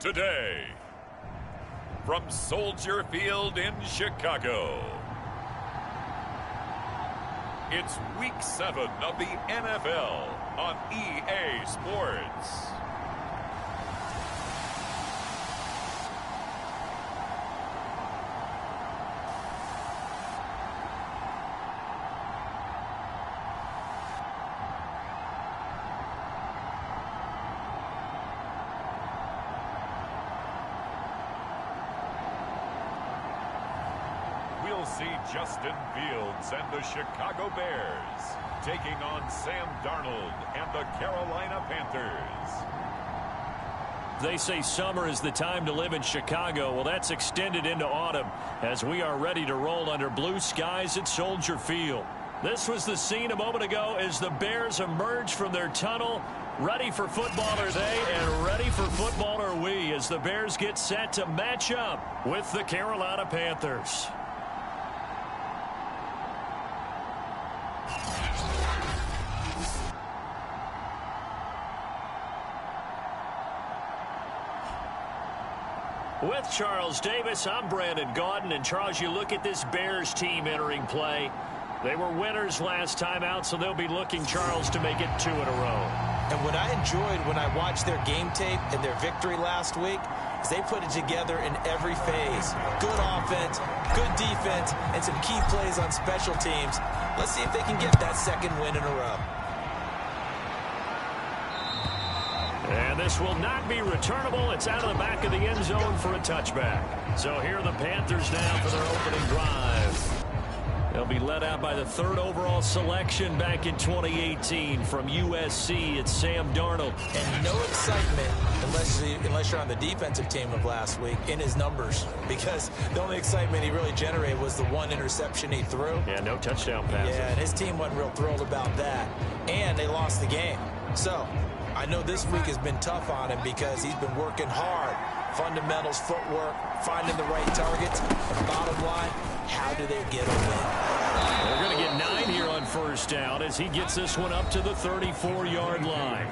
today. From Soldier Field in Chicago, it's Week 7 of the NFL on EA Sports. We'll see Justin Fields and the Chicago Bears taking on Sam Darnold and the Carolina Panthers. They say summer is the time to live in Chicago. Well, that's extended into autumn as we are ready to roll under blue skies at Soldier Field. This was the scene a moment ago as the Bears emerged from their tunnel. Ready for football are they, and ready for football are we as the Bears get set to match up with the Carolina Panthers. With Charles Davis, I'm Brandon Gaudin. And Charles, you look at this Bears team entering play. They were winners last time out, so they'll be looking, Charles, to make it 2 in a row. And what I enjoyed when I watched their game tape and their victory last week is they put it together in every phase. Good offense, good defense, and some key plays on special teams. Let's see if they can get that second win in a row. And this will not be returnable. It's out of the back of the end zone for a touchback. So here are the Panthers now for their opening drive. They'll be led out by the 3rd overall selection back in 2018 from USC. It's Sam Darnold. And no excitement, unless you're on the defensive team of last week, in his numbers. Because the only excitement he really generated was the 1 interception he threw. Yeah, no touchdown passes. Yeah, and his team wasn't real thrilled about that. And they lost the game. So I know this week has been tough on him because he's been working hard. Fundamentals, footwork, finding the right targets. And bottom line, how do they get a win? They're going to get 9 here on first down as he gets this one up to the 34-yard line.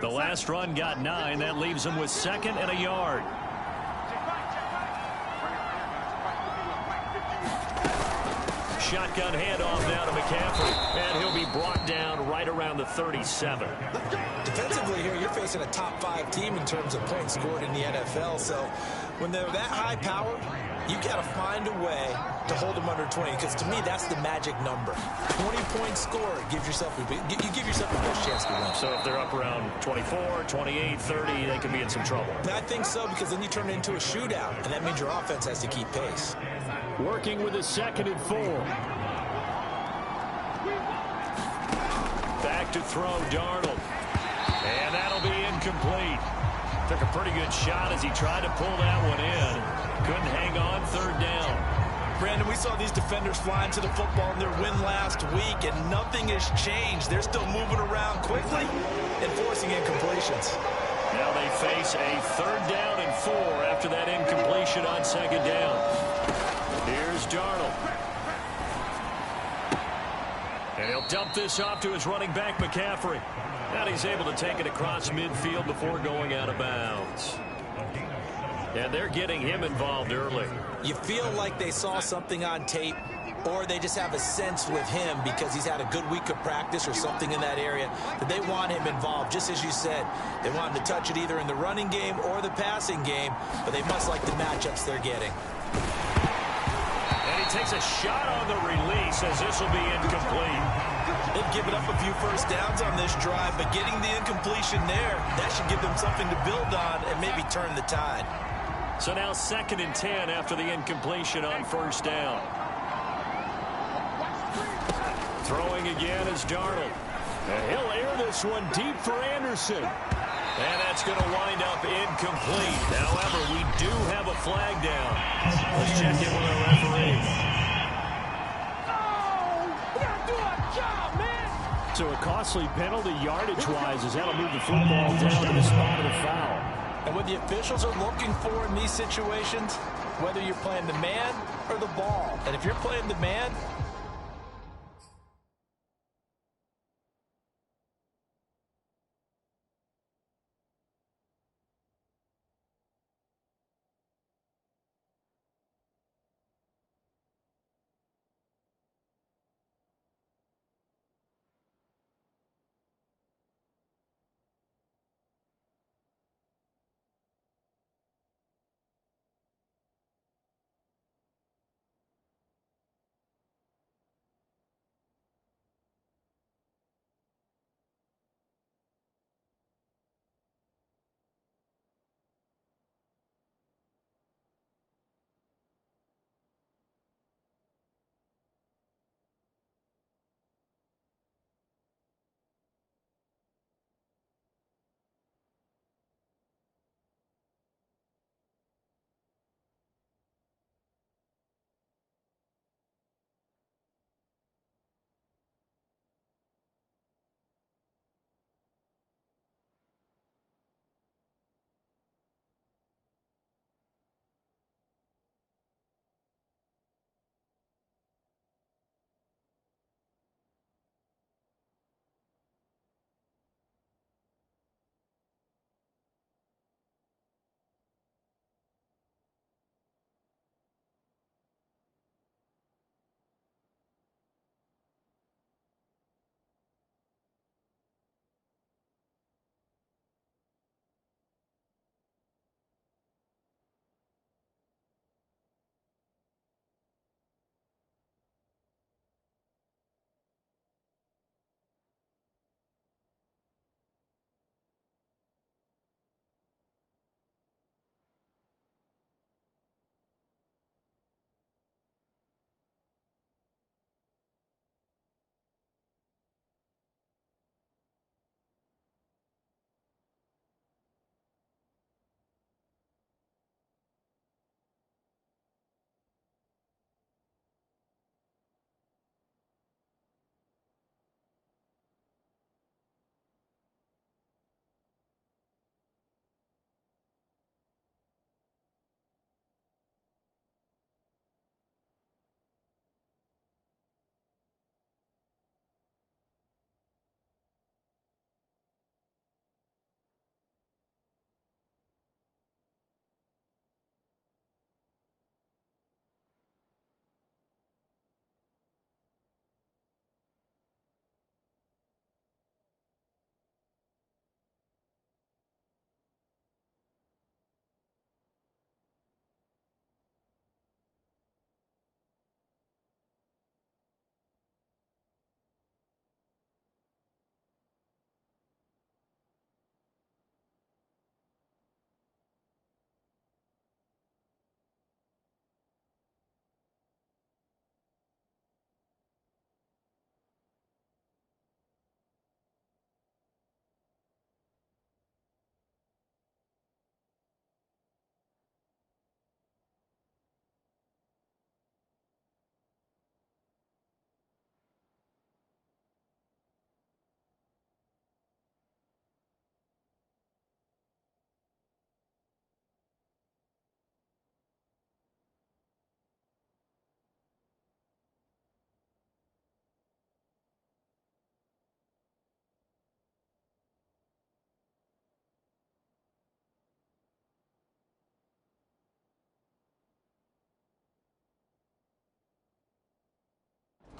The last run got 9. That leaves him with 2nd and a yard. Shotgun handoff now to McCaffrey. And he'll be brought down right around the 37. Defensively here, you're facing a top 5 team in terms of points scored in the NFL. So when they're that high powered, you got to find a way to hold them under 20, because to me that's the magic number. 20 points scored gives yourself the best chance to win. So if they're up around 24, 28, 30, they could be in some trouble. I think so, because then you turn it into a shootout, and that means your offense has to keep pace. Working with a 2nd and 4. Back to throw, Darnold. And that'll be incomplete. Took a pretty good shot as he tried to pull that one in. Couldn't hang on, 3rd down. Brandon, we saw these defenders flying to the football in their win last week, and nothing has changed. They're still moving around quickly and forcing incompletions. Now they face a 3rd down and 4 after that incompletion on 2nd down. Here's Darnold. And he'll dump this off to his running back, McCaffrey. And he's able to take it across midfield before going out of bounds. And they're getting him involved early. You feel like they saw something on tape, or they just have a sense with him because he's had a good week of practice or something in that area that they want him involved. Just as you said, they want him to touch it either in the running game or the passing game, but they must like the matchups they're getting. And he takes a shot on the release as this will be incomplete. They've given up a few first downs on this drive, but getting the incompletion there, that should give them something to build on and maybe turn the tide. So now 2nd and 10 after the incompletion on 1st down. Throwing again is Darnold. And he'll air this one deep for Anderson. And that's going to wind up incomplete. However, we do have a flag down. Let's check in with our referee. So a costly penalty yardage-wise as that'll move the football down to the spot of the foul. And what the officials are looking for in these situations, whether you're playing the man or the ball. And if you're playing the man,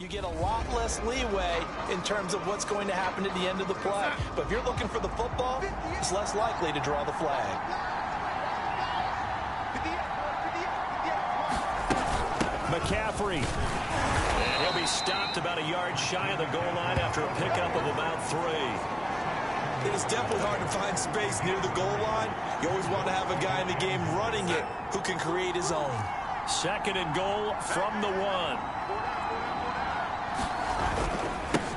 you get a lot less leeway in terms of what's going to happen at the end of the play. But if you're looking for the football, it's less likely to draw the flag. McCaffrey. And he'll be stopped about a yard shy of the goal line after a pickup of about 3. It is definitely hard to find space near the goal line. You always want to have a guy in the game running it who can create his own. 2nd and goal from the 1.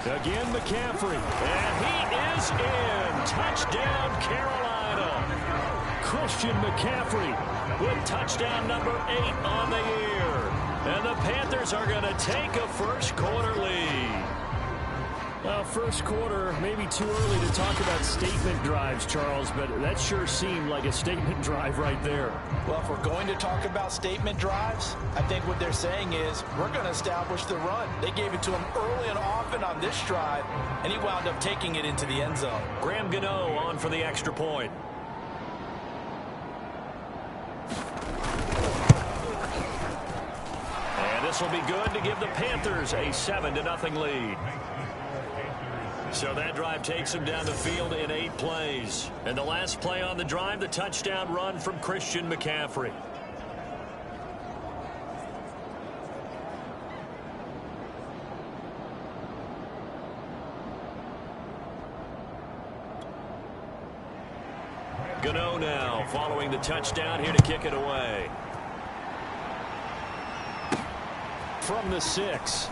Again, McCaffrey. And he is in. Touchdown, Carolina. Christian McCaffrey with touchdown number 8 on the year. And the Panthers are going to take a first quarter lead. Well, first quarter, maybe too early to talk about statement drives, Charles, but that sure seemed like a statement drive right there. Well, if we're going to talk about statement drives, I think what they're saying is we're going to establish the run. They gave it to him early and often on this drive, and he wound up taking it into the end zone. Graham Gano on for the extra point. And this will be good to give the Panthers a 7-0 lead. So that drive takes him down the field in 8 plays. And the last play on the drive, the touchdown run from Christian McCaffrey. Gano now following the touchdown here to kick it away. From the 6.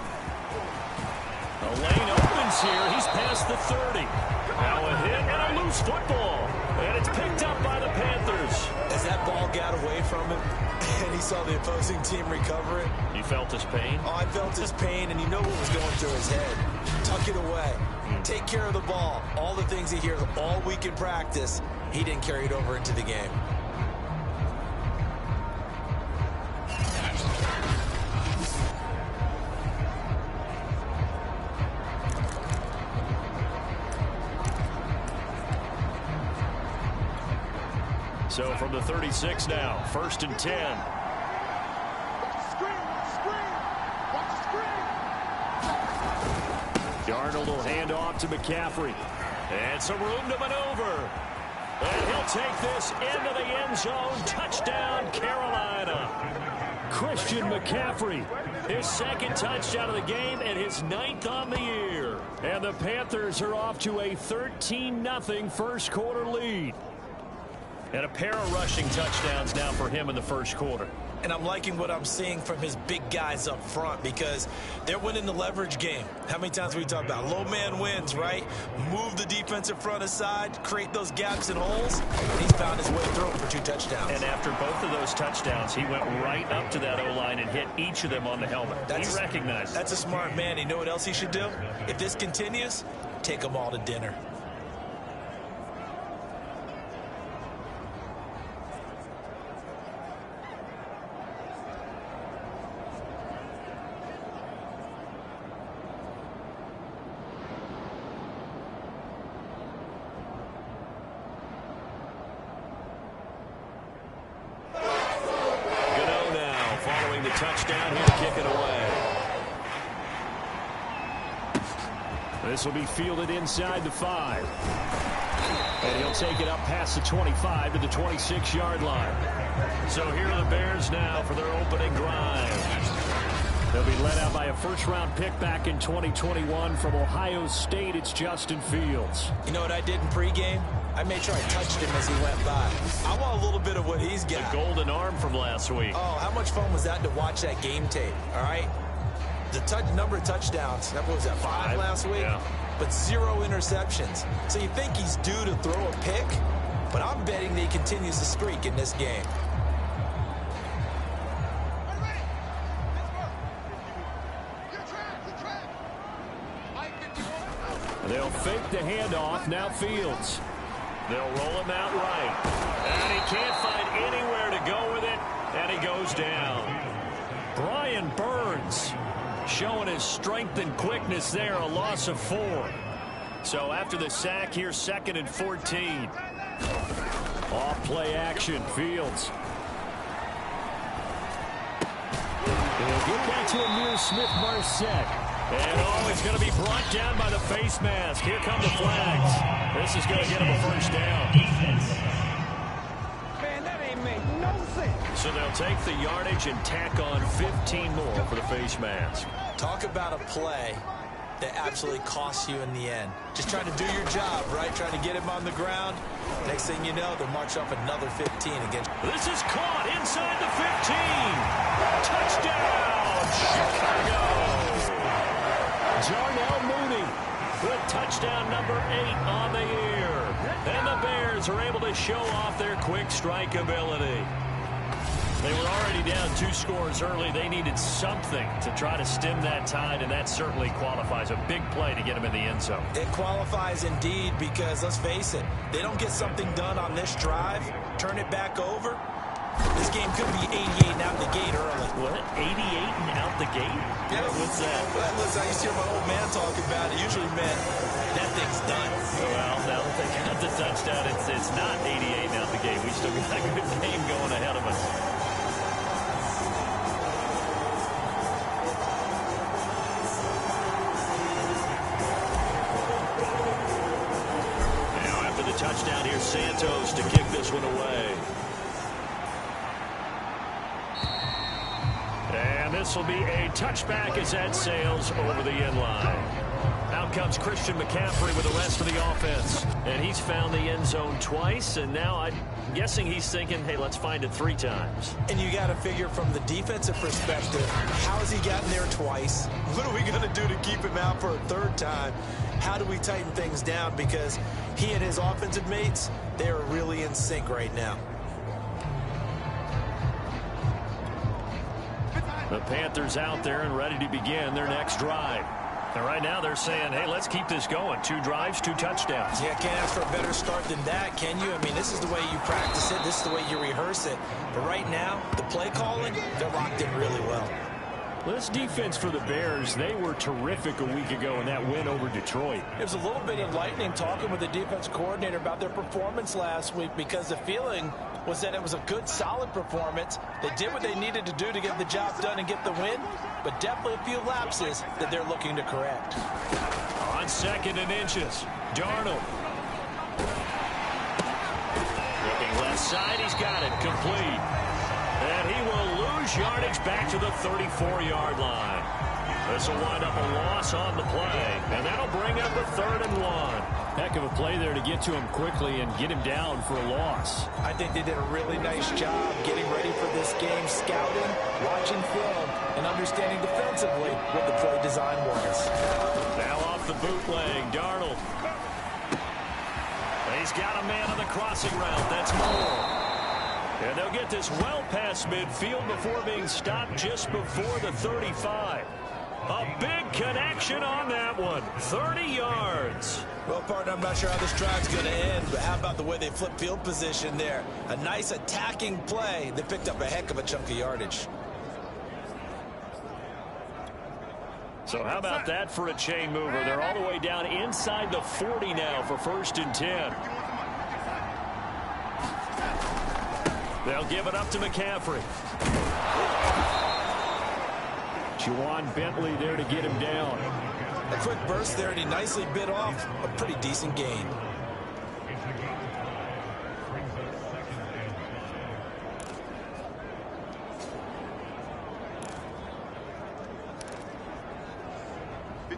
The lane opens here. He's past the 30. Now a hit and a loose football. And it's picked up by the Panthers. As that ball got away from him and he saw the opposing team recover it. You felt his pain? Oh, I felt his pain, and you know what was going through his head. Tuck it away. Take care of the ball. All the things he hears all week in practice, he didn't carry it over into the game. So from the 36 now, 1st and 10. Darnold will hand off to McCaffrey. And some room to maneuver. And he'll take this into the end zone. Touchdown, Carolina. Christian McCaffrey, his 2nd touchdown of the game and his 9th on the year. And the Panthers are off to a 13-0 first quarter lead. And a pair of rushing touchdowns now for him in the first quarter. And I'm liking what I'm seeing from his big guys up front because they're winning the leverage game. How many times we talk about low man wins, right? Move the defensive front aside, create those gaps and holes. And he's found his way through for 2 touchdowns. And after both of those touchdowns, he went right up to that O-line and hit each of them on the helmet. He recognized. That's a smart man. You know what else he should do? If this continues, take them all to dinner. Touchdown here to kick it away. This will be fielded inside the 5. And he'll take it up past the 25 to the 26-yard line. So here are the Bears now for their opening drive. They'll be led out by a first-round pick back in 2021 from Ohio State. It's Justin Fields. You know what I did in pregame? I made sure I touched him as he went by. I want a little bit of what he's got. The golden arm from last week. Oh, how much fun was that to watch that game tape, all right? The number of touchdowns, what was that, 5 last week? Yeah. But 0 interceptions. So you think he's due to throw a pick? But I'm betting that he continues the streak in this game. They'll fake the handoff. Now Fields. They'll roll him out right. And he can't find anywhere to go with it. And he goes down. Brian Burns showing his strength and quickness there. A loss of 4. So after the sack here, 2nd and 14. Off play action. Fields. He'll get back to Amir Smith-Marset. And he's going to be brought down by the face mask. Here come the flags. This is going to get him a first down. Man, that ain't make no sense. So they'll take the yardage and tack on 15 more for the face mask. Talk about a play that absolutely costs you in the end. Just trying to do your job, right? Trying to get him on the ground. Next thing you know, they'll march off another 15 against. This is caught inside the 15. Touchdown, Chicago. Jarnell Mooney with touchdown number 8 on the year. And the Bears are able to show off their quick strike ability. They were already down 2 scores early. They needed something to try to stem that tide, and that certainly qualifies. A big play to get them in the end zone. It qualifies indeed because, let's face it, they don't get something done on this drive, turn it back over, this game could be 88 and out the gate early. What? 88 and out the gate? Yeah. What's that? Well, listen, I used to hear my old man talking about it. Usually meant that thing's done. Well, now that they got the touchdown, it's not 88 and out the gate. We still got a good game going ahead of us. Now after the touchdown, here's Santos to kick this one away. And this will be a touchback as that sails over the end line. Out comes Christian McCaffrey with the rest of the offense. And he's found the end zone twice, and now I'm guessing he's thinking, hey, let's find it 3 times. And you got to figure from the defensive perspective, how has he gotten there twice? What are we going to do to keep him out for a 3rd time? How do we tighten things down? Because he and his offensive mates, they are really in sync right now. The Panthers out there and ready to begin their next drive. And right now they're saying, hey, let's keep this going. 2 drives, 2 touchdowns. Yeah, can't ask for a better start than that, can you? I mean, this is the way you practice it. This is the way you rehearse it. But right now, the play calling, they're locked in really well. This defense for the Bears, they were terrific a week ago in that win over Detroit. There's a little bit of lightning talking with the defense coordinator about their performance last week because the feeling was that it was a good, solid performance. They did what they needed to do to get the job done and get the win, but definitely a few lapses that they're looking to correct. On 2nd and inches, Darnold. Looking left side, he's got it, complete. And he will lose yardage back to the 34-yard line. This will wind up a loss on the play, and that'll bring up a 3rd and 1. Heck of a play there to get to him quickly and get him down for a loss. I think they did a really nice job getting ready for this game, scouting, watching film, and understanding defensively what the play design was. Now off the bootleg, Darnold. He's got a man on the crossing route. That's Moore. And they'll get this well past midfield before being stopped just before the 35. A big connection on that one. 30 yards. Well, partner, I'm not sure how this drive's going to end, but how about the way they flip field position there? A nice attacking play. They picked up a heck of a chunk of yardage. So how about that for a chain mover? They're all the way down inside the 40 now for 1st and 10. They'll give it up to McCaffrey. Juwan Bentley there to get him down. A quick burst there, and he nicely bit off a pretty decent gain.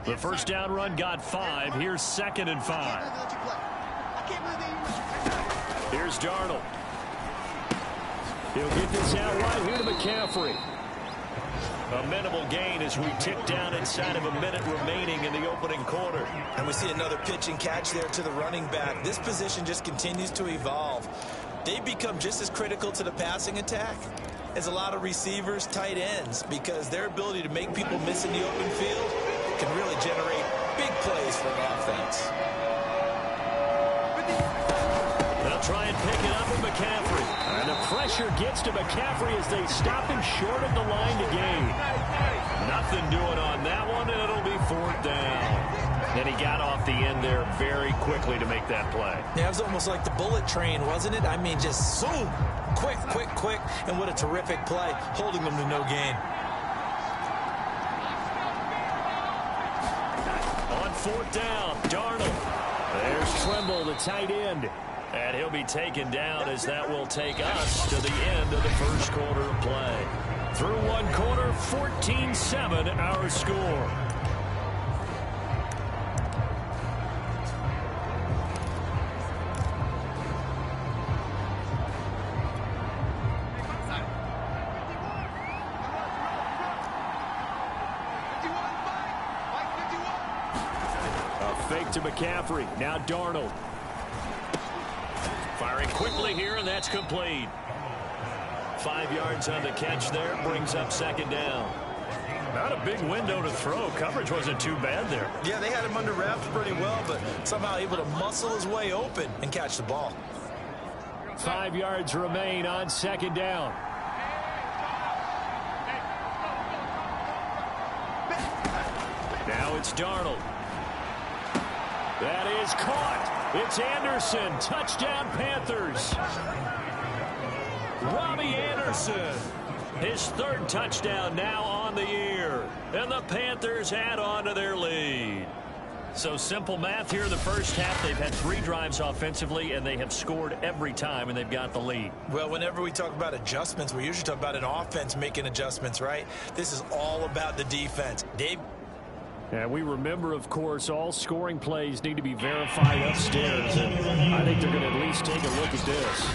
The first down run got 5. Here's 2nd and 5. Here's Darnold. He'll get this out right here to McCaffrey. A minimal gain as we tick down inside of a minute remaining in the opening quarter. And we see another pitch and catch there to the running back. This position just continues to evolve. They've become just as critical to the passing attack as a lot of receivers, tight ends, because their ability to make people miss in the open field can really generate big plays for an offense. They'll try and pick it up with McCaffrey. And the pressure gets to McCaffrey as they stop him short of the line to gain. Nothing doing on that one, and it'll be 4th down. And he got off the end there very quickly to make that play. Yeah, it was almost like the bullet train, wasn't it? I mean, just zoom, quick, quick, quick, and what a terrific play, holding them to no gain. On 4th down, Darnold. There's Trimble, the tight end. And he'll be taken down as that will take us to the end of the first quarter of play. Through 1 quarter, 14-7 our score. A fake to McCaffrey. Now Darnold. Firing quickly here, and that's complete. 5 yards on the catch there. Brings up second down. Not a big window to throw. Coverage wasn't too bad there. Yeah, they had him under wraps pretty well, but somehow able to muscle his way open and catch the ball. 5 yards remain on second down. Now it's Darnold. That is caught. It's Anderson. Touchdown, Panthers. Robbie Anderson. His third touchdown now on the year. And the Panthers add on to their lead. So simple math here in the first half. They've had 3 drives offensively, and they have scored every time, and they've got the lead. Well, whenever we talk about adjustments, we usually talk about an offense making adjustments, right? This is all about the defense. And we remember, of course, all scoring plays need to be verified upstairs, and I think they're going to at least take a look at this.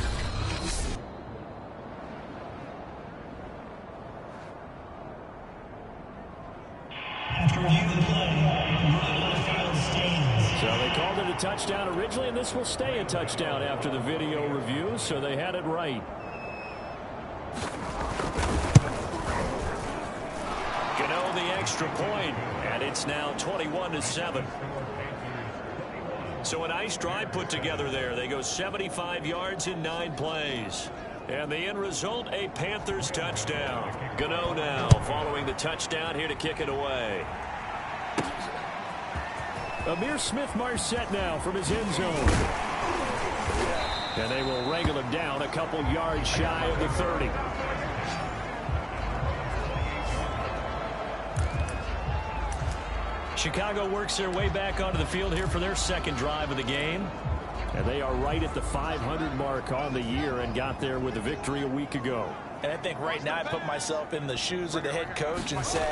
So they called it a touchdown originally, and this will stay a touchdown after the video review, so they had it right. Gano the extra point, and it's now 21-7. So a nice drive put together there. They go 75 yards in 9 plays. And the end result, a Panthers touchdown. Gano now following the touchdown here to kick it away. Amir Smith-Marset now from his end zone. And they will wrangle him down a couple yards shy of the 30. Chicago works their way back onto the field here for their second drive of the game. And they are right at the 500 mark on the year and got there with a victory a week ago. And I think right now I put myself in the shoes of the head coach and say,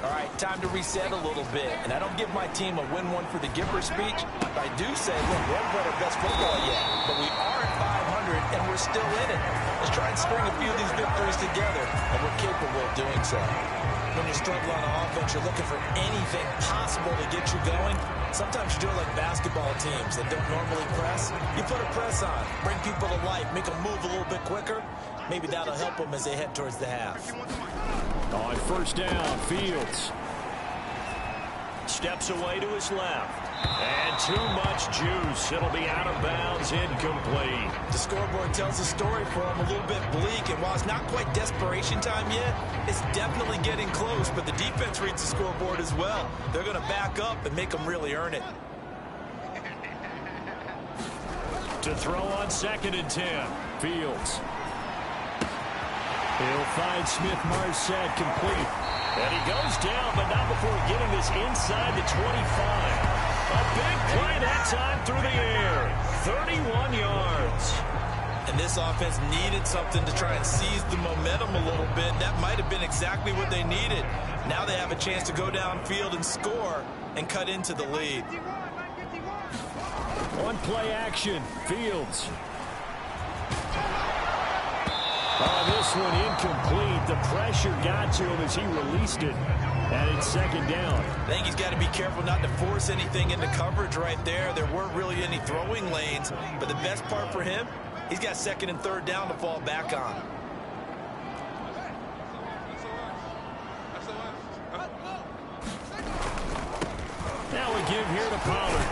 all right, time to reset a little bit. And I don't give my team a win one for the giver speech. But I do say, look, we haven't played our best football yet, but we are at 500 and we're still in it. Let's try and string a few of these victories together, and we're capable of doing so. When you struggle on offense, you're looking for anything possible to get you going. Sometimes you do it like basketball teams that don't normally press. You put a press on, bring people to life, make them move a little bit quicker. Maybe that'll help them as they head towards the half. On first down, Fields steps away to his left. And too much juice. It'll be out of bounds, incomplete. The scoreboard tells a story for him, a little bit bleak. And while it's not quite desperation time yet, it's definitely getting close. But the defense reads the scoreboard as well. They're going to back up and make them really earn it. To throw on 2nd and 10. Fields. He'll find Smith-Marset complete. And he goes down, but not before getting this inside the 25. A big play that time through the air. 31 yards. And this offense needed something to try and seize the momentum a little bit. That might have been exactly what they needed. Now they have a chance to go downfield and score and cut into the lead. On play action, Fields. Oh, this one incomplete. The pressure got to him as he released it. And it's 2nd down. I think he's got to be careful not to force anything into coverage right there. There weren't really any throwing lanes. But the best part for him, he's got 2nd and 3rd down to fall back on. Now we give here to Pollard.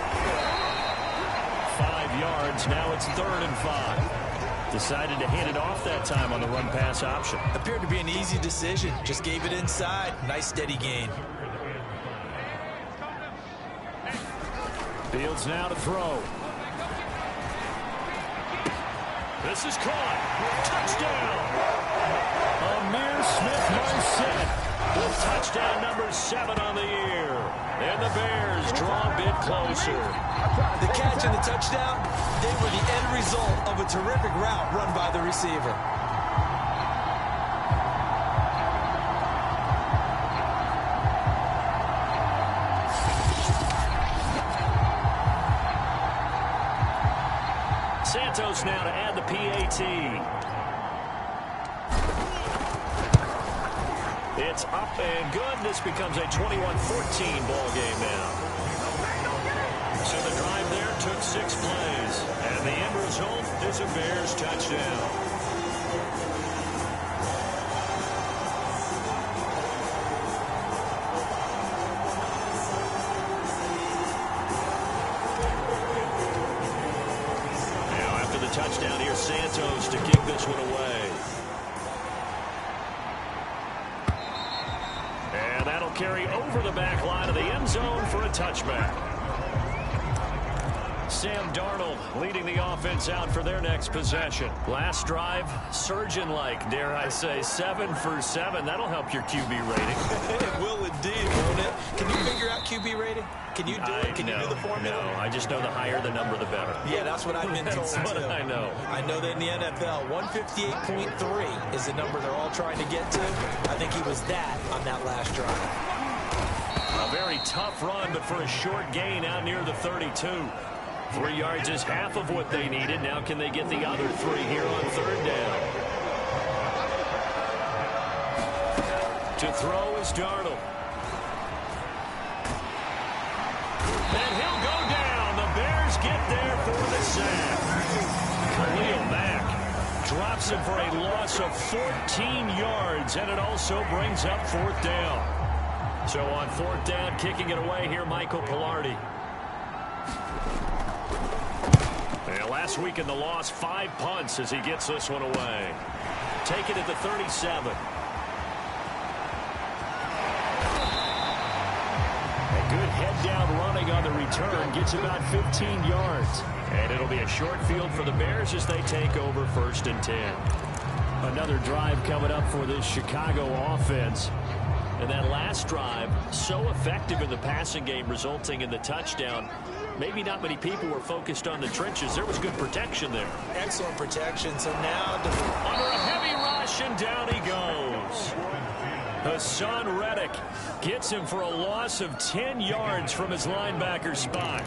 5 yards. Now it's 3rd and 5. Decided to hand it off that time on the run-pass option. Appeared to be an easy decision. Just gave it inside. Nice steady gain. Fields now to throw. This is caught. Touchdown. Amir Smith-Marset with touchdown number 7 on the year. And the Bears draw a bit closer. The catch and the touchdown, they were the end result of a terrific route run by the receiver. Santos now to add the PAT. It's up and good. This becomes a 21-14 ball game now. So the drive there took 6 plays. And the end result is a Bears touchdown. first down. Here's Santos to kick this one away. And that'll carry over the back line of the end zone for a touchback. Sam Darnold leading the offense out for their next possession. Last drive, surgeon-like, dare I say, 7 for 7. That'll help your QB rating. It will indeed, won't it? Can you figure out QB rating? Can you do it? Can you do the formula? No, I just know the higher the number, the better. Yeah, that's what I've been told, That's what too. I know. I know that in the NFL, 158.3 is the number they're all trying to get to. I think he was that on that last drive. A very tough run, but for a short gain out near the 32. 3 yards is half of what they needed. Now can they get the other 3 here on third down? To throw is Darnold. And he'll go down. The Bears get there for the sack. Khalil Mack drops him for a loss of 14 yards, and it also brings up fourth down. So on fourth down, kicking it away here, Michael Pilardi. Last week in the loss, 5 punts as he gets this one away. Take it at the 37. A good head-down running on the return gets about 15 yards. And it'll be a short field for the Bears as they take over 1st and 10. Another drive coming up for this Chicago offense. And that last drive, so effective in the passing game, resulting in the touchdown. Maybe not many people were focused on the trenches. There was good protection there. Excellent protection. So now under a heavy rush, and down he goes. Hassan Reddick gets him for a loss of 10 yards from his linebacker spot.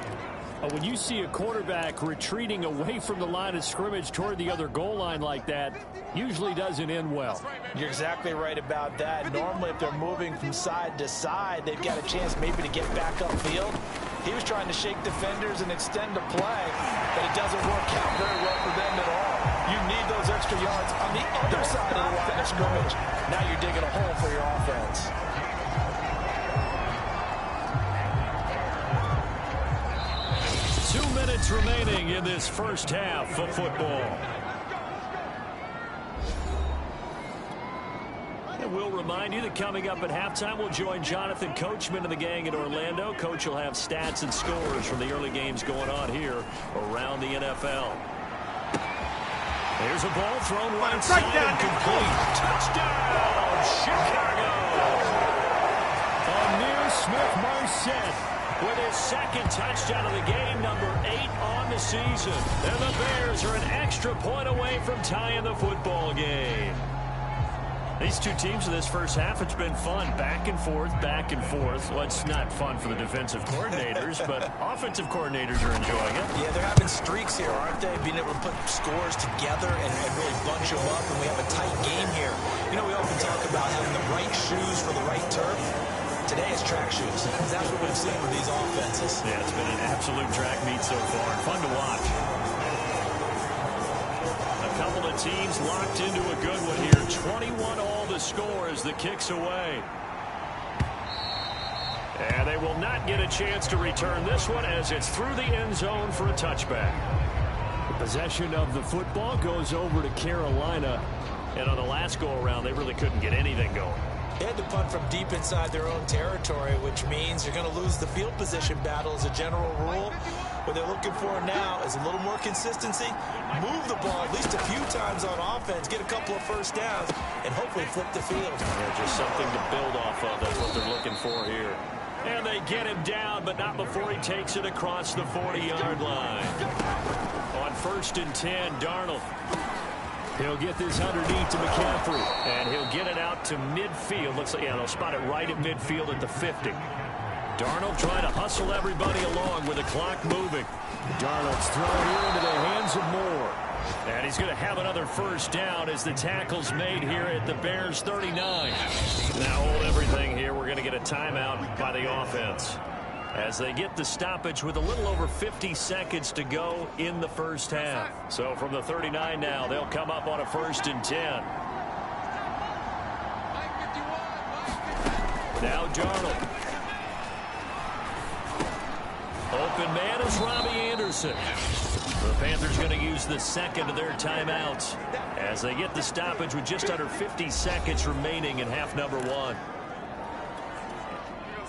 When you see a quarterback retreating away from the line of scrimmage toward the other goal line like that, usually doesn't end well. You're exactly right about that. Normally, if they're moving from side to side, they've got a chance maybe to get back upfield. He was trying to shake defenders and extend the play, but it doesn't work out very well for them at all. You need those extra yards on the other side of the line of scrimmage. Now you're digging a hole for your offense. Remaining in this first half of football. And we'll remind you that coming up at halftime, we'll join Jonathan Coachman and the gang in Orlando. Coach will have stats and scores from the early games going on here around the NFL. There's a ball thrown right side and complete. Touchdown, Chicago! Amir Smith-Marset with his second touchdown of the game, number 8 on the season. And the Bears are an extra point away from tying the football game. These two teams in this first half, it's been fun. Back and forth, back and forth. Well, it's not fun for the defensive coordinators, but offensive coordinators are enjoying it. Yeah, they're having streaks here, aren't they? Being able to put scores together and really bunch them up, and we have a tight game here. You know, we often talk about having the right shoes for the right turf. Today it's track shoes. That's what we've seen with these offenses. Yeah, it's been an absolute track meet so far. Fun to watch. A couple of teams locked into a good one here. 21 all the score as the kick's away. And they will not get a chance to return this one as it's through the end zone for a touchback. The possession of the football goes over to Carolina. And on the last go-around, they really couldn't get anything going. They had to punt from deep inside their own territory, which means you're going to lose the field position battle as a general rule. What they're looking for now is a little more consistency, move the ball at least a few times on offense, get a couple of first downs, and hopefully flip the field. Yeah, just something to build off of. That's what they're looking for here. And they get him down, but not before he takes it across the 40-yard line. On 1st and 10, Darnold. He'll get this underneath to McCaffrey. And he'll get it out to midfield. Looks like, yeah, they'll spot it right at midfield at the 50. Darnold trying to hustle everybody along with the clock moving. Darnold's thrown into the hands of Moore. And he's going to have another first down as the tackle's made here at the Bears 39. Now hold everything here. We're going to get a timeout by the offense as they get the stoppage with a little over 50 seconds to go in the first half. So from the 39 now, they'll come up on a 1st and 10. Now Darnold. Open man is Robbie Anderson. The Panthers going to use the second of their timeouts as they get the stoppage with just under 50 seconds remaining in half number one.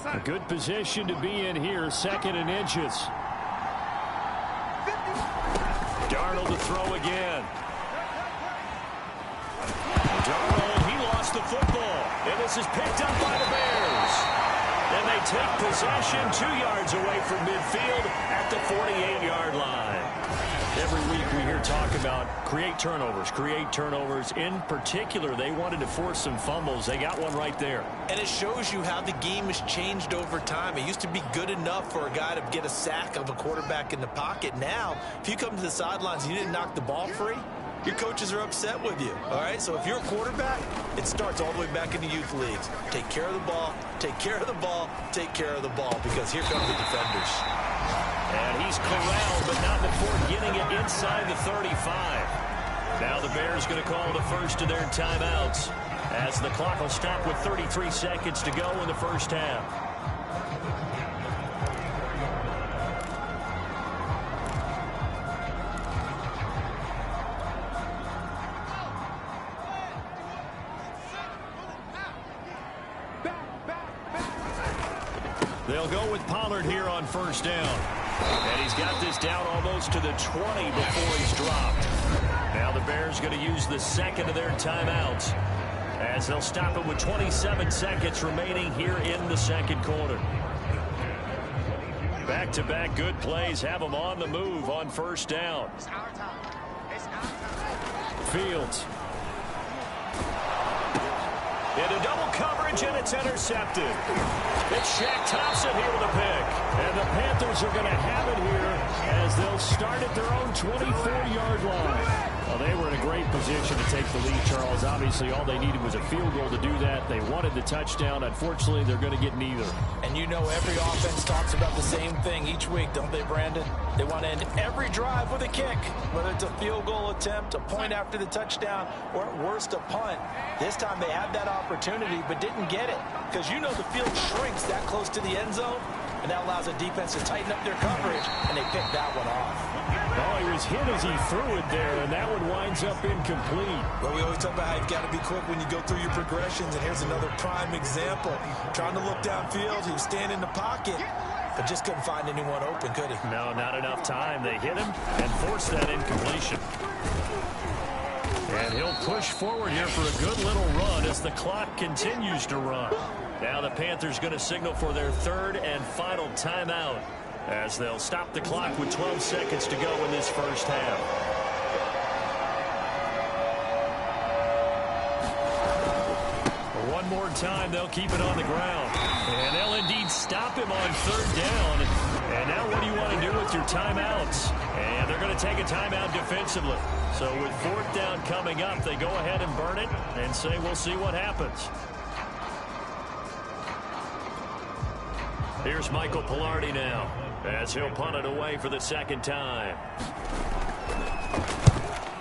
A good position to be in here, 2nd and inches. Darnold to throw again. Darnold, he lost the football. And this is picked up by the Bears. And they take possession 2 yards away from midfield at the 48-yard line. Every week we hear talk about create turnovers. In particular, they wanted to force some fumbles. They got one right there. And it shows you how the game has changed over time. It used to be good enough for a guy to get a sack of a quarterback in the pocket. Now, if you come to the sidelines and you didn't knock the ball free, your coaches are upset with you, all right? So if you're a quarterback, it starts all the way back in the youth leagues. Take care of the ball, take care of the ball, take care of the ball, because here come the defenders. And he's corralled, but not before getting it inside the 35. Now the Bears going to call the first of their timeouts as the clock will stop with 33 seconds to go in the first half. They'll go with Pollard here on first down. And he's got this down almost to the 20 before he's dropped. Now the Bears going to use the second of their timeouts as they'll stop it with 27 seconds remaining here in the second quarter. Back-to-back good plays have them on the move on first down. Fields. Into double coverage, and it's intercepted. It's Shaq Thompson here with a pick. And the Panthers are going to have it here as they'll start at their own 24-yard line. Well, they were in a great position to take the lead, Charles. Obviously, all they needed was a field goal to do that. They wanted the touchdown. Unfortunately, they're going to get neither. And you know every offense talks about the same thing each week, don't they, Brandon? They want to end every drive with a kick, whether it's a field goal attempt, a point after the touchdown, or at worst, a punt. This time they had that opportunity but didn't get it because you know the field shrinks that close to the end zone, and that allows the defense to tighten up their coverage, and they picked that one off. Oh, he was hit as he threw it there, and that one winds up incomplete. Well, we always talk about how you've got to be quick when you go through your progressions, and here's another prime example. Trying to look downfield, he was standing in the pocket, but just couldn't find anyone open, could he? No, not enough time. They hit him and forced that incompletion. And he'll push forward here for a good little run as the clock continues to run. Now the Panthers going to signal for their third and final timeout as they'll stop the clock with 12 seconds to go in this first half. One more time, they'll keep it on the ground. And they'll indeed stop him on third down. And now what do you want to do with your timeouts? And they're going to take a timeout defensively. So with fourth down coming up, they go ahead and burn it and say we'll see what happens. Here's Michael Pilardi now as he'll punt it away for the second time.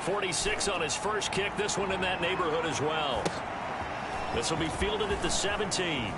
46 on his first kick. This one in that neighborhood as well. This will be fielded at the 17.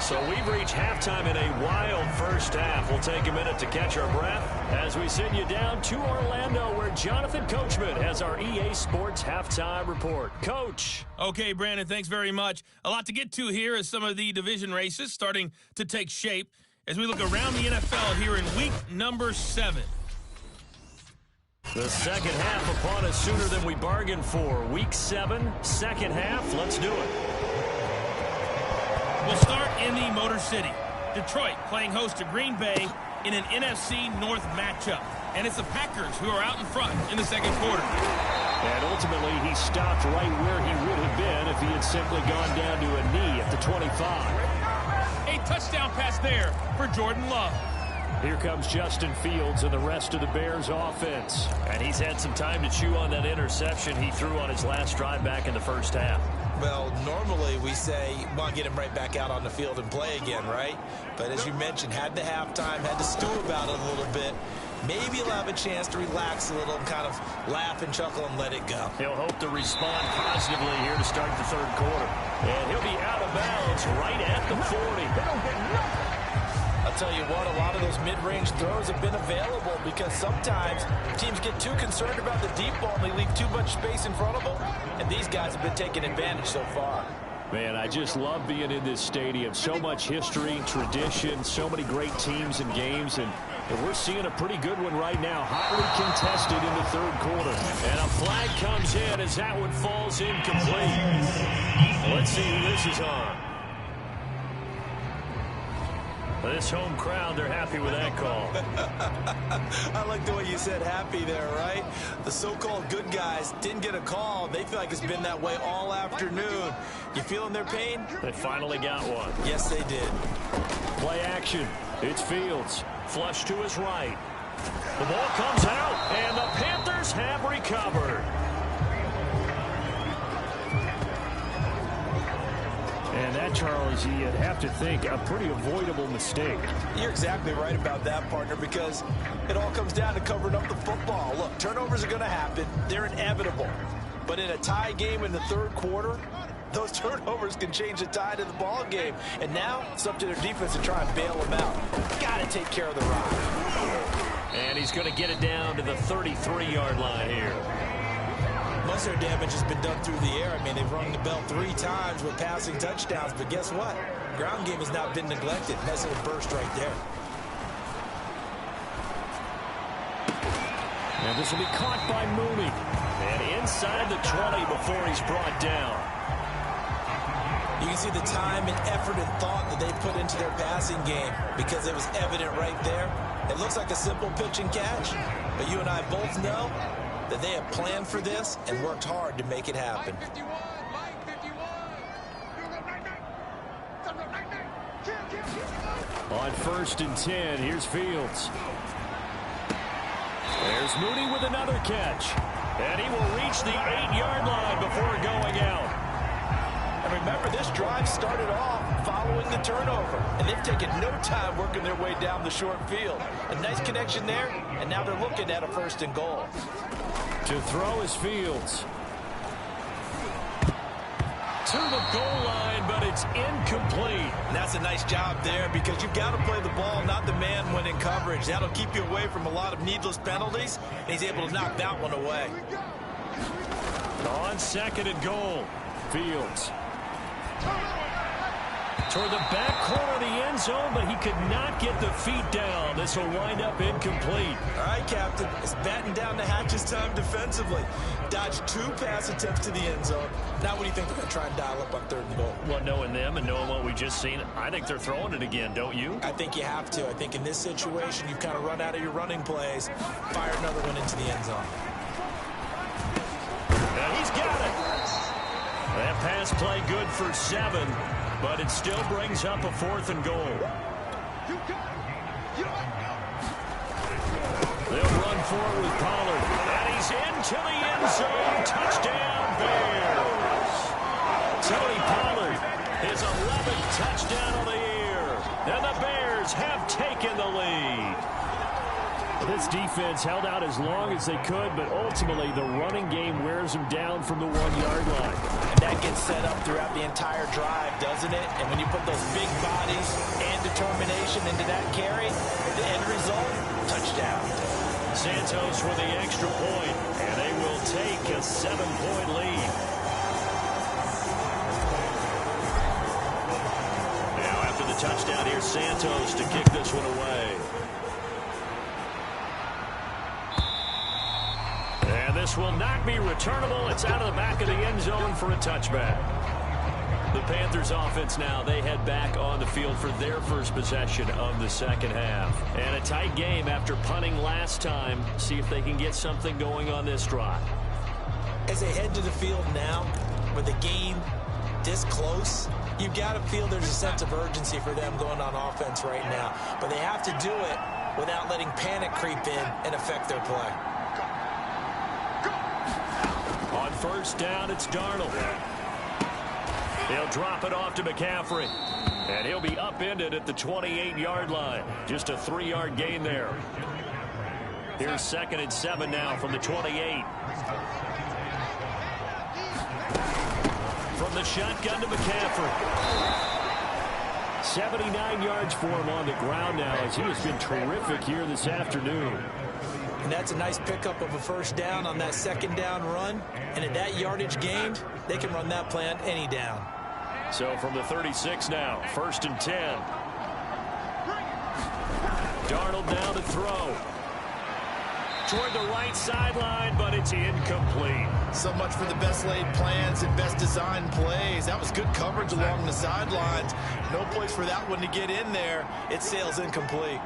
So we've reached halftime in a wild first half. We'll take a minute to catch our breath as we send you down to Orlando where Jonathan Coachman has our EA Sports halftime report. Coach. Okay, Brandon, thanks very much. A lot to get to here as some of the division races starting to take shape as we look around the NFL here in week number 7. The second half upon us sooner than we bargained for. Week 7, second half. Let's do it. We'll start in the Motor City. Detroit playing host to Green Bay in an NFC North matchup. And it's the Packers who are out in front in the second quarter. And ultimately, he stopped right where he would have been if he had simply gone down to a knee at the 25. A touchdown pass there for Jordan Love. Here comes Justin Fields and the rest of the Bears offense. And he's had some time to chew on that interception he threw on his last drive back in the first half. Well, normally we say, well, get him right back out on the field and play again, right? But as you mentioned, had the halftime, had to stew about it a little bit. maybe he'll have a chance to relax a little and kind of laugh and chuckle and let it go. He'll hope to respond positively here to start the third quarter. And he'll be out of bounds right at the 40. I'll tell you what, a lot of those mid-range throws have been available because sometimes teams get too concerned about the deep ball and they leave too much space in front of them, and these guys have been taking advantage so far. Man, I just love being in this stadium. So much history, tradition, so many great teams and games, and we're seeing a pretty good one right now. Hotly contested in the third quarter. And a flag comes in as that one falls incomplete. Let's see who this is on. This home crowd, they're happy with that call. I like the way you said happy there, right? The so-called good guys didn't get a call. They feel like it's been that way all afternoon. You feeling their pain? They finally got one. Yes, they did. Play action. It's Fields. Flush to his right. The ball comes out, and the Panthers have recovered. And that, Charles, you'd have to think a pretty avoidable mistake. You're exactly right about that, partner, because it all comes down to covering up the football. Look, turnovers are going to happen. They're inevitable. But in a tie game in the third quarter, those turnovers can change the tide of the ball game. And now it's up to their defense to try and bail them out. Got to take care of the rock. And he's going to get it down to the 33-yard line here. Most of their damage has been done through the air. I mean, they've rung the bell 3 times with passing touchdowns, but guess what? Ground game has not been neglected. That's a burst right there. And this will be caught by Mooney. And inside the 20 before he's brought down. You can see the time and effort and thought that they put into their passing game because it was evident right there. It looks like a simple pitch and catch, but you and I both know that they have planned for this and worked hard to make it happen. On 1st and 10, here's Fields. There's Mooney with another catch. And he will reach the 8-yard line before going out. And remember, this drive started off following the turnover, and they've taken no time working their way down the short field. A nice connection there, and now they're looking at a 1st and goal. To throw is Fields. To the goal line, but it's incomplete. And that's a nice job there because you've got to play the ball, not the man when in coverage. That'll keep you away from a lot of needless penalties, and he's able to knock that one away. On 2nd and goal, Fields. Toward the back corner of the end zone, but he could not get the feet down. This will wind up incomplete. All right, Captain. It's batten down the hatches time defensively. Dodged 2 pass attempts to the end zone. Now what do you think they're going to try and dial up on 3rd and goal? Well, knowing them and knowing what we just seen, I think they're throwing it again, don't you? I think you have to. I think in this situation, you've kind of run out of your running plays. Fire another one into the end zone. And he's got it. That pass play good for 7. But it still brings up a 4th and goal. They'll run forward with Pollard. And he's into the end zone. Touchdown, Bears. Tony Pollard, his 11th touchdown of the year. And the Bears have taken the lead. This defense held out as long as they could, but ultimately the running game wears them down from the 1-yard line. And that gets set up throughout the entire drive, doesn't it? And when you put those big bodies and determination into that carry, the end result, touchdown. Santos with the extra point, and they will take a 7-point lead. Now after the touchdown, here's Santos to kick this one away. This will not be returnable. It's out of the back of the end zone for a touchback. The Panthers offense now, they head back on the field for their first possession of the second half. And a tight game after punting last time. See if they can get something going on this drive. As they head to the field now, with the game this close, you've got to feel there's a sense of urgency for them going on offense right now. But they have to do it without letting panic creep in and affect their play. On 1st down, it's Darnold. He'll drop it off to McCaffrey. And he'll be upended at the 28-yard line. Just a 3-yard gain there. Here's 2nd and 7 now from the 28. From the shotgun to McCaffrey. 79 yards for him on the ground now, as he has been terrific here this afternoon. And that's a nice pickup of a first down on that 2nd down run. And at that yardage gained, they can run that play on any down. So from the 36 now, 1st and 10. Darnold now to throw. Toward the right sideline, but it's incomplete. So much for the best laid plans and best designed plays. That was good coverage along the sidelines. No place for that one to get in there. It sails incomplete.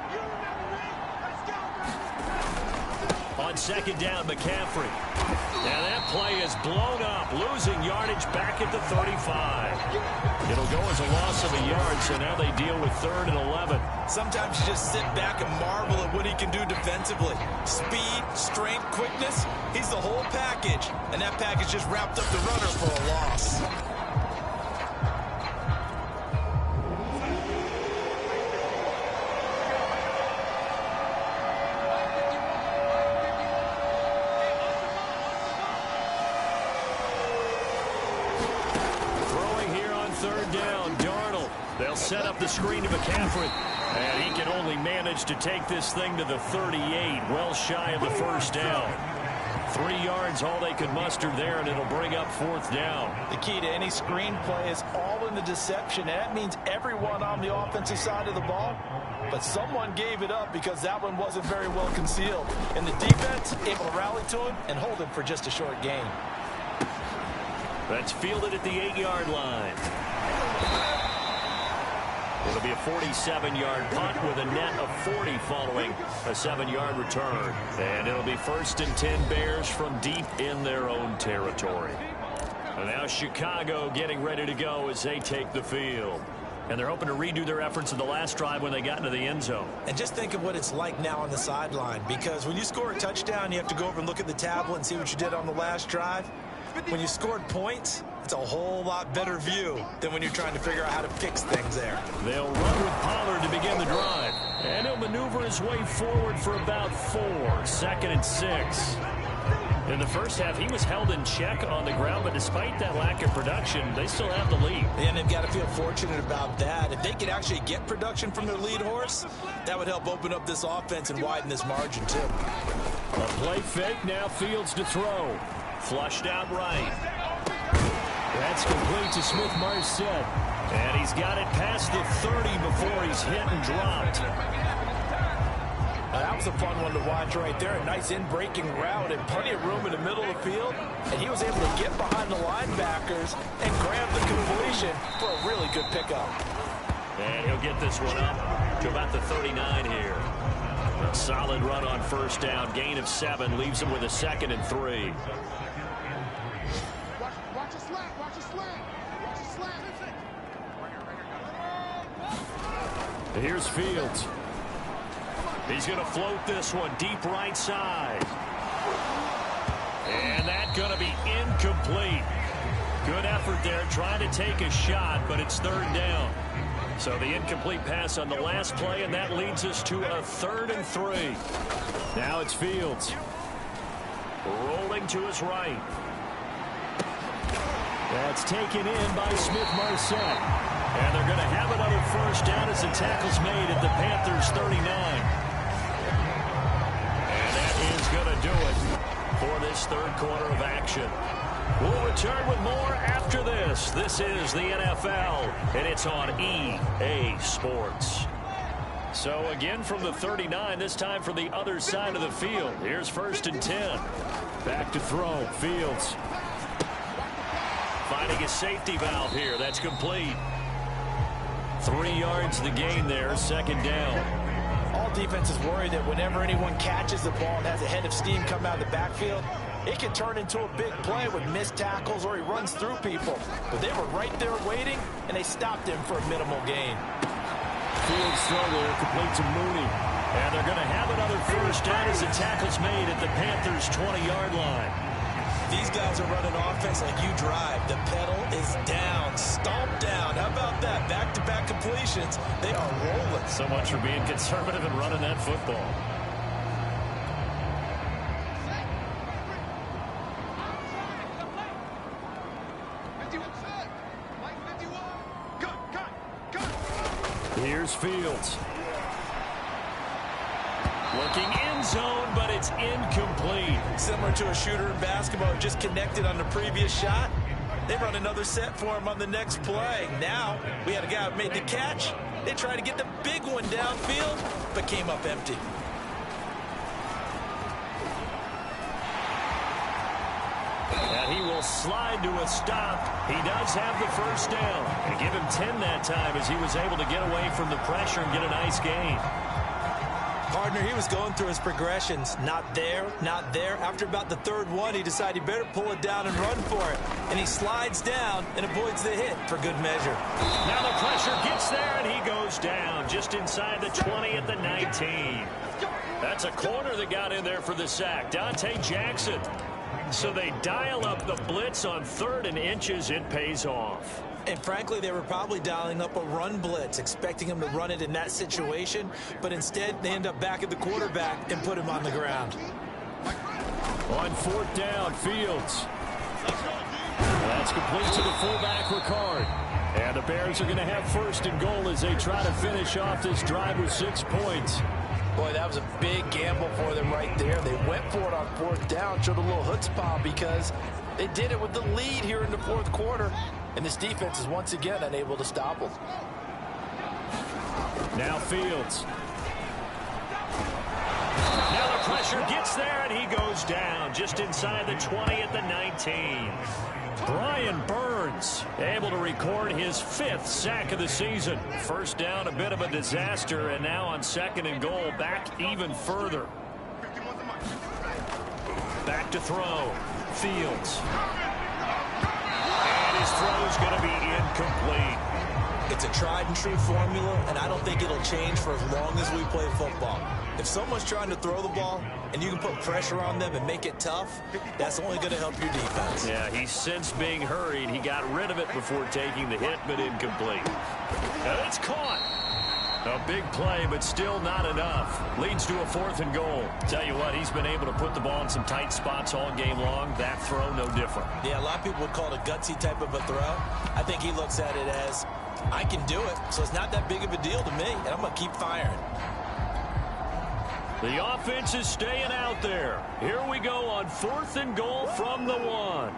On 2nd down, McCaffrey. Now that play is blown up, losing yardage back at the 35. It'll go as a loss of a yard, so now they deal with 3rd and 11. Sometimes you just sit back and marvel at what he can do defensively. Speed, strength, quickness, he's the whole package. And that package just wrapped up the runner for a loss. They'll set up the screen to McCaffrey. And he can only manage to take this thing to the 38, well shy of the first down. 3 yards, all they could muster there, and it'll bring up 4th down. The key to any screen play is all in the deception. And that means everyone on the offensive side of the ball. But someone gave it up because that one wasn't very well concealed. And the defense able to rally to him and hold him for just a short gain. That's fielded at the 8-yard line. It'll be a 47-yard punt with a net of 40 following a 7-yard return. And it'll be 1st and 10 Bears from deep in their own territory. And now Chicago getting ready to go as they take the field. And they're hoping to redo their efforts in the last drive when they got into the end zone. And just think of what it's like now on the sideline. Because when you score a touchdown, you have to go over and look at the tablet and see what you did on the last drive. When you scored points, it's a whole lot better view than when you're trying to figure out how to fix things there. They'll run with Pollard to begin the drive. And he'll maneuver his way forward for about 4. 2nd and 6. In the first half, he was held in check on the ground, but despite that lack of production, they still have the lead. And they've got to feel fortunate about that. If they could actually get production from their lead horse, that would help open up this offense and widen this margin, too. A play fake, now Fields to throw. Flushed out right. That's complete to Smith-Marset. And he's got it past the 30 before he's hit and dropped. Now, that was a fun one to watch right there. A nice in-breaking route and plenty of room in the middle of the field. And he was able to get behind the linebackers and grab the completion for a really good pickup. And he'll get this one up to about the 39 here. A solid run on 1st down. Gain of 7 leaves him with a 2nd and 3. Watch a slant. Watch a slant. Watch a slant. Here's Fields. He's going to float this one deep right side. And that's going to be incomplete. Good effort there trying to take a shot, but it's 3rd down. So the incomplete pass on the last play, and that leads us to a 3rd and 3. Now it's Fields. Rolling to his right. That's taken in by Smith-Marset. And they're going to have another first down as the tackle's made at the Panthers' 39. And that is going to do it for this 3rd quarter of action. We'll return with more after this. This is the NFL, and it's on EA Sports. So again from the 39, this time from the other side of the field. Here's 1st and 10. Back to throw. Fields finding a safety valve here. That's complete. 3 yards the gain there. 2nd down. All defenses worry that whenever anyone catches the ball and has a head of steam come out of the backfield, it can turn into a big play with missed tackles or he runs through people. But they were right there waiting, and they stopped him for a minimal gain. Fields throw there, complete to Mooney. And they're going to have another first down as the tackle's made at the Panthers' 20-yard line. These guys are running offense like you drive. The pedal is down, stomped down. How about that? Back-to-back completions. They are rolling. So much for being conservative and running that football. Here's Fields. Looking end zone, but it's incomplete. Similar to a shooter in basketball who just connected on the previous shot. They run another set for him on the next play. Now, we had a guy who made the catch. They tried to get the big one downfield, but came up empty. And he will slide to a stop. He does have the first down. And give him 10 that time as he was able to get away from the pressure and get a nice gain. Partner, he was going through his progressions. Not there, not there. After about the third one, he decided he better pull it down and run for it. And he slides down and avoids the hit for good measure. Now the pressure gets there, and he goes down just inside the 20 at the 19. That's a corner that got in there for the sack. Dante Jackson. So they dial up the blitz on 3rd and inches. It pays off. And frankly, they were probably dialing up a run blitz, expecting him to run it in that situation. But instead, they end up back at the quarterback and put him on the ground. On 4th down, Fields. That's complete to the fullback, Ricard. And the Bears are going to have 1st and goal as they try to finish off this drive with 6 points. Boy, that was a big gamble for them right there. They went for it on 4th down, showed a little chutzpah because they did it with the lead here in the 4th quarter. And this defense is once again unable to stop them. Now Fields. Now the pressure gets there, and he goes down just inside the 20 at the 19. Brian Burns able to record his 5th sack of the season. First down, a bit of a disaster, and now on 2nd and goal, back even further. Back to throw. Fields. And his throw is going to be incomplete. It's a tried and true formula, and I don't think it'll change for as long as we play football. If someone's trying to throw the ball and you can put pressure on them and make it tough, that's only going to help your defense. Yeah, he's since being hurried. He got rid of it before taking the hit, but incomplete. And it's caught. A big play, but still not enough. Leads to a 4th and goal. Tell you what, he's been able to put the ball in some tight spots all game long. That throw, no different. Yeah, a lot of people would call it a gutsy type of a throw. I think he looks at it as, I can do it, so it's not that big of a deal to me, and I'm going to keep firing. The offense is staying out there. Here we go on 4th and goal from the 1.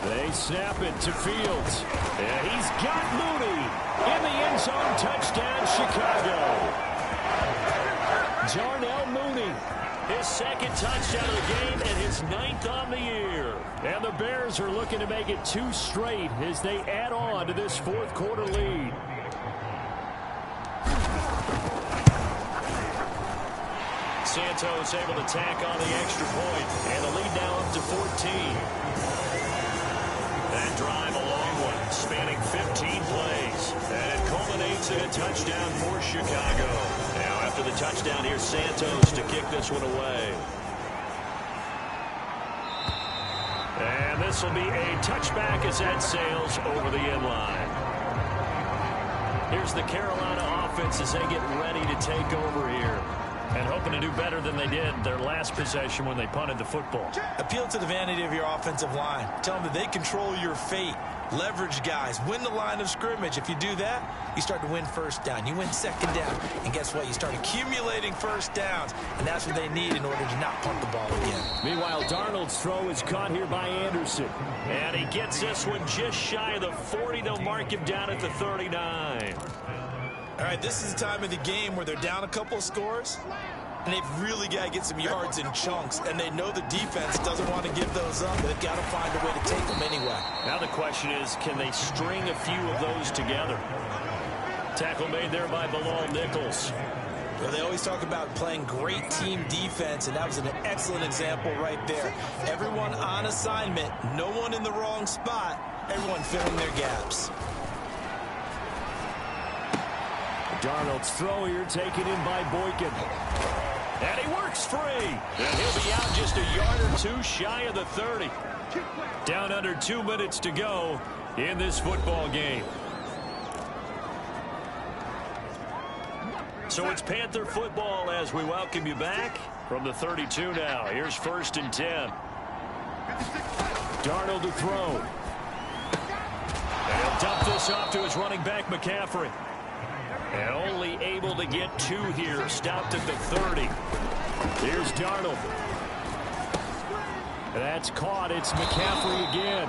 They snap it to Fields. And he's got Mooney in the end zone. Touchdown, Chicago. Darnell Mooney, his 2nd touchdown of the game and his 9th on the year. And the Bears are looking to make it 2 straight as they add on to this 4th quarter lead. Santos able to tack on the extra point, and the lead now up to 14. That drive a long one, spanning 15 plays, and it culminates in a touchdown for Chicago. Now after the touchdown, here's Santos to kick this one away. And this will be a touchback as that sails over the end line. Here's the Carolina offense as they get ready to take over here. And hoping to do better than they did their last possession when they punted the football. Appeal to the vanity of your offensive line. Tell them that they control your fate. Leverage guys. Win the line of scrimmage. If you do that, you start to win 1st down. You win 2nd down. And guess what? You start accumulating 1st downs. And that's what they need in order to not punt the ball again. Meanwhile, Darnold's throw is caught here by Anderson. And he gets this one just shy of the 40. They'll mark him down at the 39. All right, this is the time of the game where they're down a couple of scores, and they've really got to get some yards in chunks, and they know the defense doesn't want to give those up, but they've got to find a way to take them anyway. Now the question is, can they string a few of those together? Tackle made there by Bilal Nichols. Well, they always talk about playing great team defense, and that was an excellent example right there. Everyone on assignment, no one in the wrong spot, everyone filling their gaps. Darnold's throw here taken in by Boykin. And he works free. And he'll be out just a yard or 2 shy of the 30. Down under 2 minutes to go in this football game. So it's Panther football as we welcome you back from the 32 now. Here's 1st and 10. Darnold to throw. And he'll dump this off to his running back, McCaffrey. And only able to get 2 here. Stopped at the 30. Here's Darnold. That's caught. It's McCaffrey again.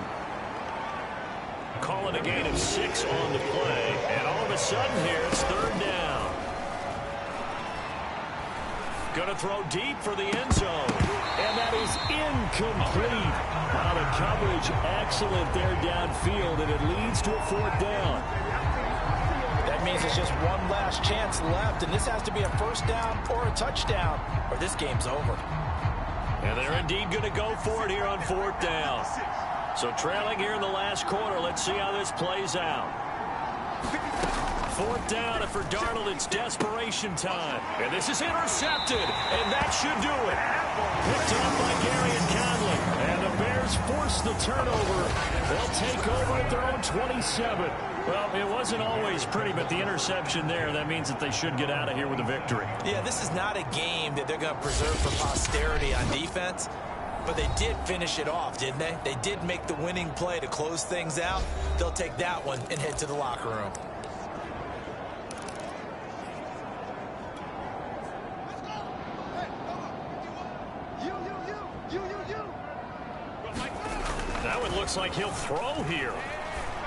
Calling a gain of 6 on the play. And all of a sudden here, it's 3rd down. Going to throw deep for the end zone. And that is incomplete. Now the coverage excellent there downfield, and it leads to a 4th down. That means it's just one last chance left, and this has to be a 1st down or a touchdown, or this game's over. And they're indeed going to go for it here on 4th down. So trailing here in the last quarter, let's see how this plays out. 4th down, and for Darnold, it's desperation time. And this is intercepted, and that should do it. Picked up by Gary and Conley. And the Bears force the turnover. They'll take over at their own 27. Well, it wasn't always pretty, but the interception there, that means that they should get out of here with a victory. Yeah, this is not a game that they're going to preserve for posterity on defense, but they did finish it off, didn't they? They did make the winning play to close things out. They'll take that one and head to the locker room. That one looks like he'll throw here.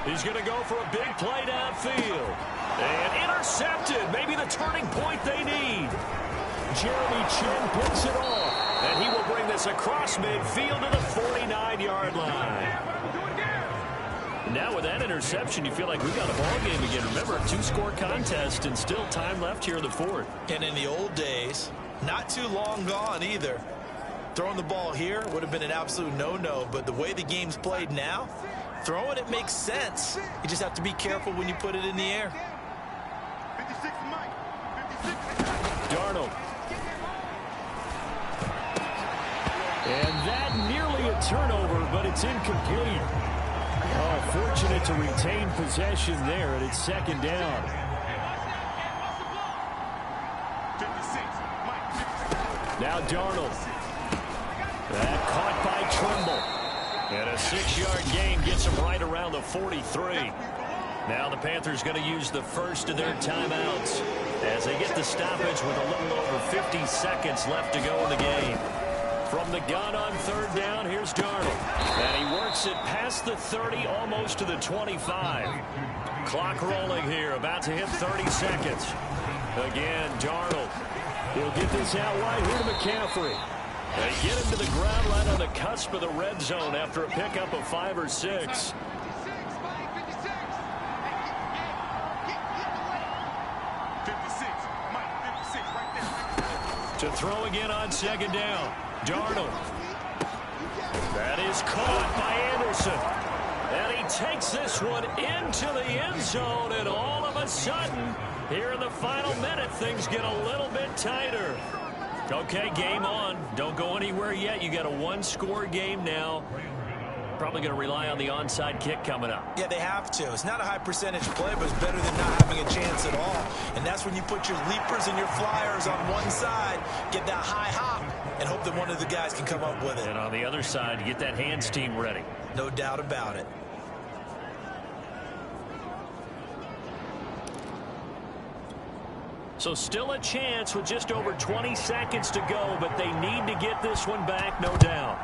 He's going to go for a big play downfield. And intercepted. Maybe the turning point they need. Jeremy Chin picks it off. And he will bring this across midfield to the 49-yard line. Now with that interception, you feel like we've got a ball game again. Remember, a 2-score contest and still time left here in the 4th. And in the old days, not too long gone either, throwing the ball here would have been an absolute no-no. But the way the game's played now, throwing it makes sense. You just have to be careful when you put it in the air. Darnold. And that nearly a turnover, but it's incomplete. Oh, fortunate to retain possession there, and it's 2nd down. Now Darnold. That caught by Trimble. And a 6-yard gain gets him right around the 43. Now the Panthers going to use the first of their timeouts as they get the stoppage with a little over 50 seconds left to go in the game. From the gun on 3rd down, here's Darnold. And he works it past the 30, almost to the 25. Clock rolling here, about to hit 30 seconds. Again, Darnold. He'll get this out wide here to McCaffrey. They get him to the ground right on the cusp of the red zone after a pickup of 5 or 6. To throw again on 2nd down. Darnold. That is caught by Anderson. And he takes this one into the end zone. And all of a sudden, here in the final minute, things get a little bit tighter. Okay, game on. Don't go anywhere yet. You got a 1-score game now. Probably going to rely on the onside kick coming up. Yeah, they have to. It's not a high percentage play, but it's better than not having a chance at all. And that's when you put your leapers and your flyers on one side, get that high hop, and hope that one of the guys can come up with it. And on the other side, you get that hands team ready. No doubt about it. So still a chance with just over 20 seconds to go, but they need to get this one back, no doubt.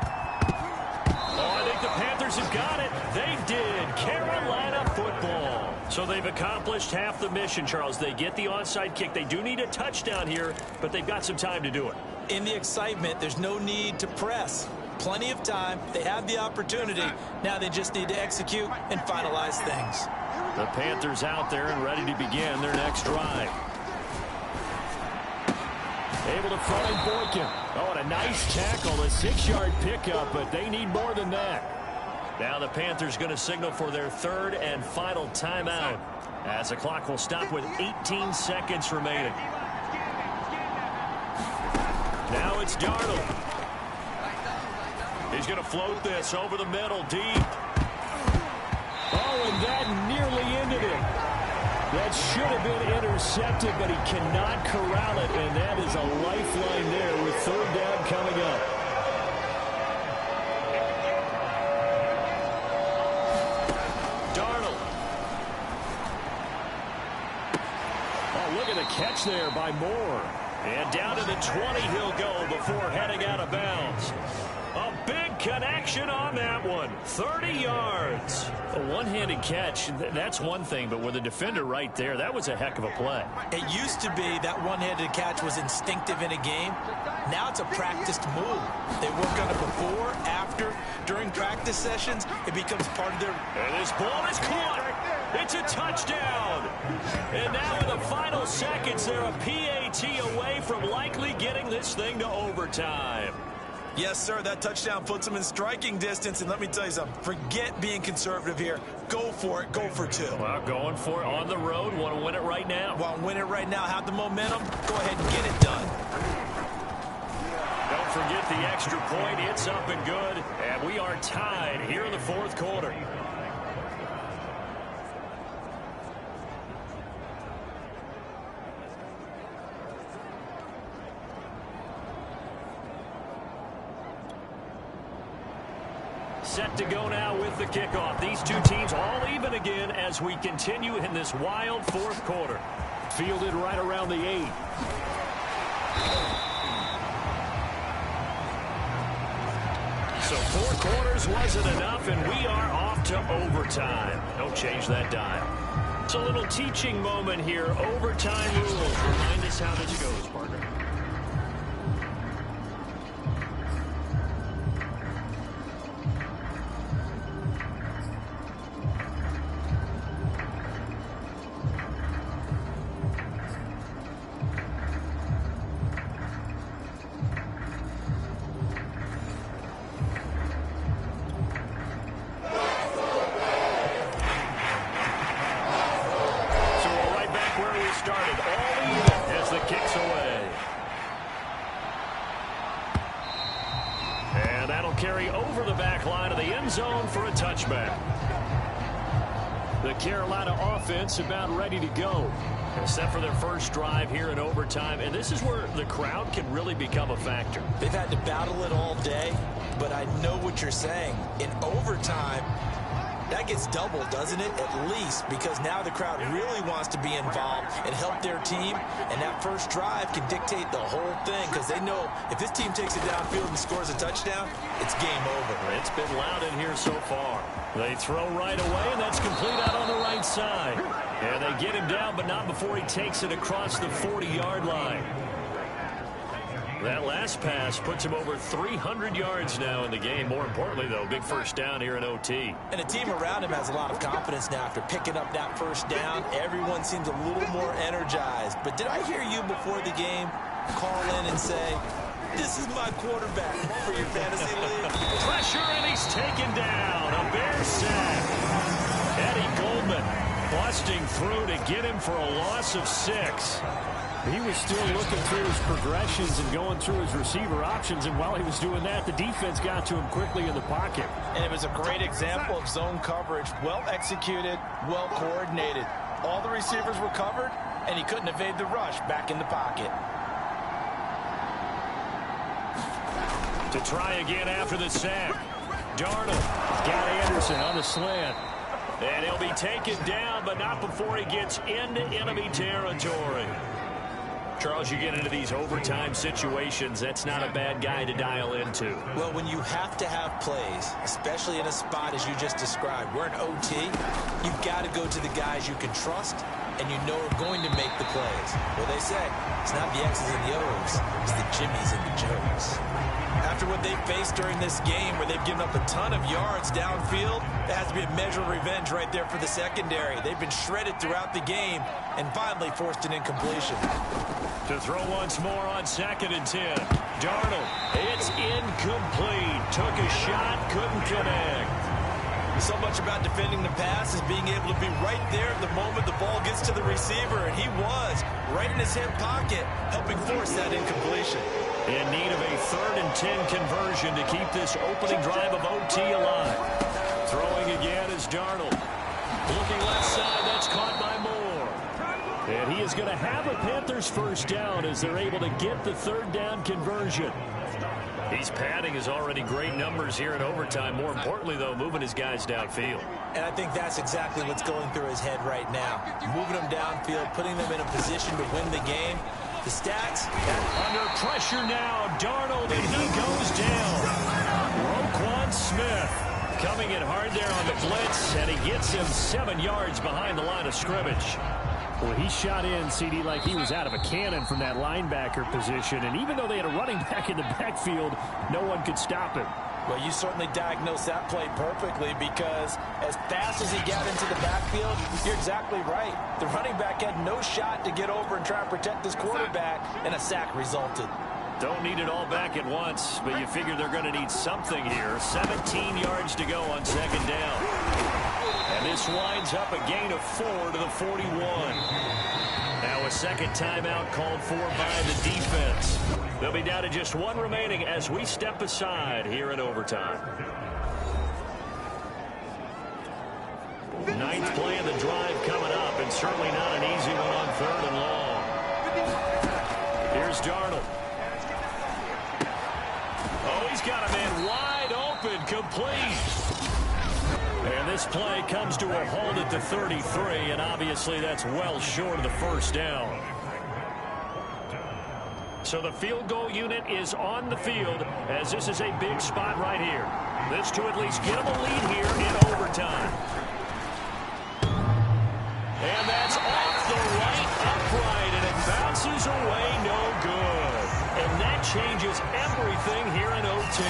Oh, I think the Panthers have got it. They did. Carolina football. So they've accomplished half the mission, Charles. They get the onside kick. They do need a touchdown here, but they've got some time to do it. In the excitement, there's no need to press. Plenty of time. They have the opportunity. Now they just need to execute and finalize things. The Panthers out there and ready to begin their next drive. Able to find Boykin. Oh, and a nice tackle, a 6-yard pickup, but they need more than that. Now the Panthers going to signal for their 3rd and final timeout as the clock will stop with 18 seconds remaining. Now it's Darnold. He's going to float this over the middle, deep. Oh, and that nearly ended it. That should have been intercepted, but he cannot corral it, and that is a lifeline there with 3rd down coming up. Darnold. Oh, catch there by Moore. And down to the 20 he'll go before heading out of bounds. A big connection on that one. 30 yards. A one-handed catch, that's one thing, but with a defender right there, that was a heck of a play. It used to be that one-handed catch was instinctive in a game. Now it's a practiced move. They work on it before, after, during practice sessions. It becomes part of their... And this ball is caught. It's a touchdown. And now in the final seconds, they're a PAT away from likely getting this thing to overtime. Yes, sir, that touchdown puts them in striking distance. And let me tell you something, forget being conservative here. Go for it, go for two. Well, going for it on the road. Want to win it right now. Want to win it right now, have the momentum, go ahead and get it done. Don't forget the extra point. It's up and good. And we are tied here in the fourth quarter. Set to go now with the kickoff. These two teams all even again as we continue in this wild fourth quarter. Fielded right around the 8. So 4 quarters wasn't enough, and we are off to overtime. Don't change that dial. It's a little teaching moment here. Overtime rules. Remind us how this goes, partner. Carry over the back line of the end zone for a touchback. The Carolina offense about ready to go. Set for their first drive here in overtime, and this is where the crowd can really become a factor. They've had to battle it all day, but I know what you're saying. In overtime, that gets doubled, doesn't it? At least, because now the crowd really wants to be involved and help their team, and that first drive can dictate the whole thing, because they know if this team takes it downfield and scores a touchdown, it's game over. It's been loud in here so far. They throw right away, and that's complete out on the right side. And they get him down, but not before he takes it across the 40-yard line. That last pass puts him over 300 yards now in the game. More importantly, though, big first down here in OT. And the team around him has a lot of confidence now after picking up that first down. Everyone seems a little more energized. But did I hear you before the game call in and say, this is my quarterback for your fantasy league? Pressure, and he's taken down. A Bear sack. Eddie Goldman busting through to get him for a loss of 6. He was still looking through his progressions and going through his receiver options, and while he was doing that, the defense got to him quickly in the pocket. And it was a great example of zone coverage. Well executed, well coordinated. All the receivers were covered, and he couldn't evade the rush back in the pocket. To try again after the sack. Darnold got Anderson on the slant. And he'll be taken down, but not before he gets into enemy territory. Charles, you get into these overtime situations, that's not a bad guy to dial into. Well, when you have to have plays, especially in a spot as you just described, we're in OT, you've got to go to the guys you can trust and you know are going to make the plays. Well, they say, it's not the X's and the O's, it's the Jimmies and the Joes. After what they faced during this game where they've given up a ton of yards downfield, there has to be a measure of revenge right there for the secondary. They've been shredded throughout the game and finally forced an incompletion. To throw once more on 2nd and 10. Darnold, it's incomplete. Took a shot, couldn't connect. So much about defending the pass is being able to be right there at the moment the ball gets to the receiver, and he was right in his hip pocket, helping force that incompletion. In need of a 3rd and 10 conversion to keep this opening drive of OT alive. Throwing again is Darnold. Looking left side, that's caught by Moore. And he is going to have a Panthers first down as they're able to get the 3rd down conversion. He's padding his already great numbers here in overtime. More importantly, though, moving his guys downfield. And I think that's exactly what's going through his head right now. Moving them downfield, putting them in a position to win the game. The stats. Under pressure now, Darnold, and he goes down. Roquan Smith coming in hard there on the blitz, and he gets him 7 yards behind the line of scrimmage. Well, he shot in, CD, like he was out of a cannon from that linebacker position. And even though they had a running back in the backfield, no one could stop him. Well, you certainly diagnosed that play perfectly, because as fast as he got into the backfield, you're exactly right. The running back had no shot to get over and try and protect his quarterback, and a sack resulted. Don't need it all back at once, but you figure they're going to need something here. 17 yards to go on second down. And this winds up a gain of 4 to the 41. Now a second timeout called for by the defense. They'll be down to just 1 remaining as we step aside here in overtime. 9th play of the drive coming up, and certainly not an easy one on 3rd and long. Here's Darnold. Oh, he's got a man wide open, complete. And this play comes to a halt at the 33, and obviously that's well short of the first down. So the field goal unit is on the field, as this is a big spot right here. This to at least get them a lead here in overtime. And that's off the right upright, and it bounces away no good. And that changes everything here in OT.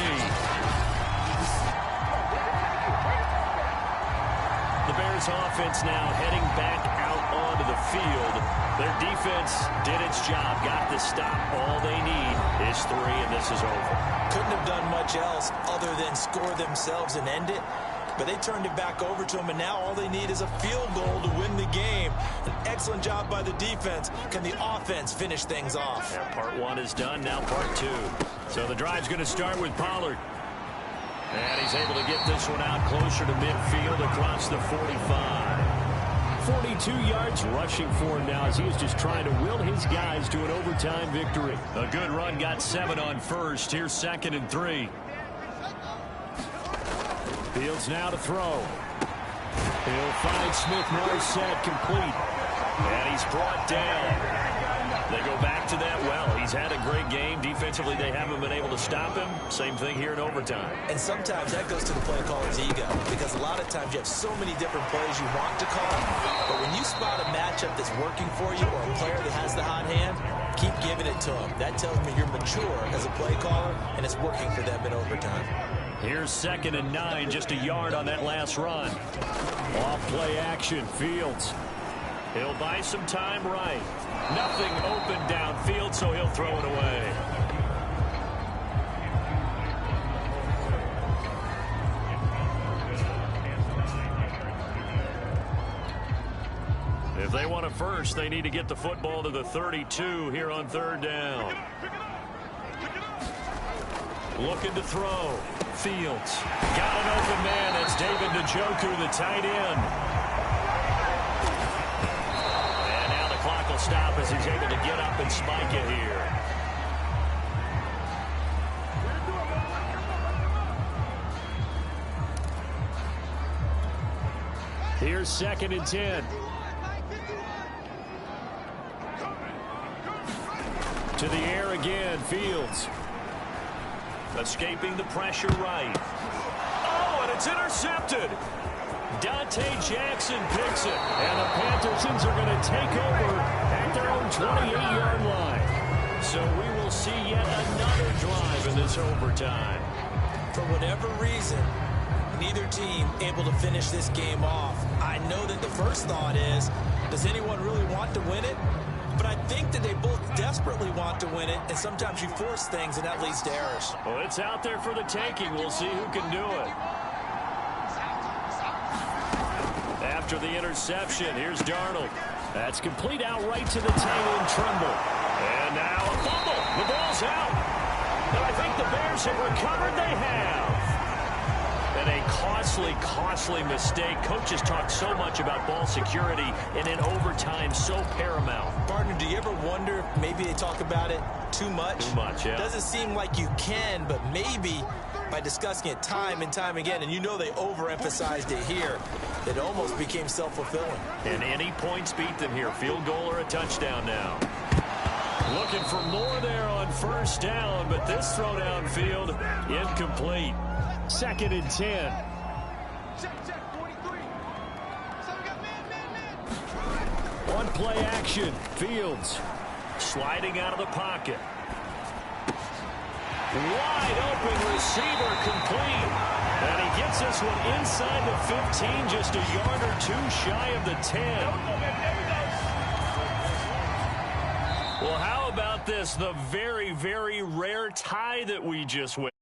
The Bears offense now heading back out onto the field. Their defense did its job, got the stop. All they need is 3, and this is over. Couldn't have done much else other than score themselves and end it. But they turned it back over to them, and now all they need is a field goal to win the game. An excellent job by the defense. Can the offense finish things off? Yeah, part 1 is done, now part 2. So the drive's going to start with Pollard. And he's able to get this one out closer to midfield across the 45. 42 yards rushing for him now, as he was just trying to will his guys to an overtime victory. A good run, got 7 on first. Here's 2nd and 3. Fields now to throw. He'll find Smith-Marset complete. And he's brought down. They go back to that well. He's had a great game. Defensively, they haven't been able to stop him. Same thing here in overtime. And sometimes that goes to the play caller's ego, because a lot of times you have so many different plays you want to call, but when you spot a matchup that's working for you or a player that has the hot hand, keep giving it to him. That tells me you're mature as a play caller, and it's working for them in overtime. Here's 2nd and 9, just a yard on that last run. Off play action, Fields. He'll buy some time right. Nothing open downfield, so he'll throw it away. If they want a first, they need to get the football to the 32 here on 3rd down. Looking to throw. Fields. Got an open man. That's David Njoku, the tight end. And now the clock will stop as he's able to get up and spike it here. Here's 2nd and 10. To the air again, Fields. Escaping the pressure right. Oh, and it's intercepted. Dante Jackson picks it. And the Panthersons are going to take over at their own 28-yard line. So we will see yet another drive in this overtime. For whatever reason, neither team able to finish this game off. I know that the first thought is, does anyone really want to win it? But I think that they both desperately want to win it, and sometimes you force things, and that leads to errors. Well, it's out there for the taking. We'll see who can do it. After the interception, here's Darnold. That's complete out right to the tight end, Tremble. And now a fumble. The ball's out. And I think the Bears have recovered. They have. And a costly mistake. Coaches talk so much about ball security, and in overtime, so paramount. Partner, do you ever wonder if maybe they talk about it too much? Too much, yeah. Doesn't seem like you can, but maybe by discussing it time and time again, and you know they overemphasized it here, it almost became self-fulfilling. And any points beat them here. Field goal or a touchdown now. Looking for more there on first down, but this throw downfield incomplete. 2nd and 10. Check, 43. So we got man. One play action. Fields. Sliding out of the pocket. Wide open receiver complete. And he gets this one inside the 15, just a yard or two shy of the 10. Well, how about this? The very, very rare tie that we just witnessed.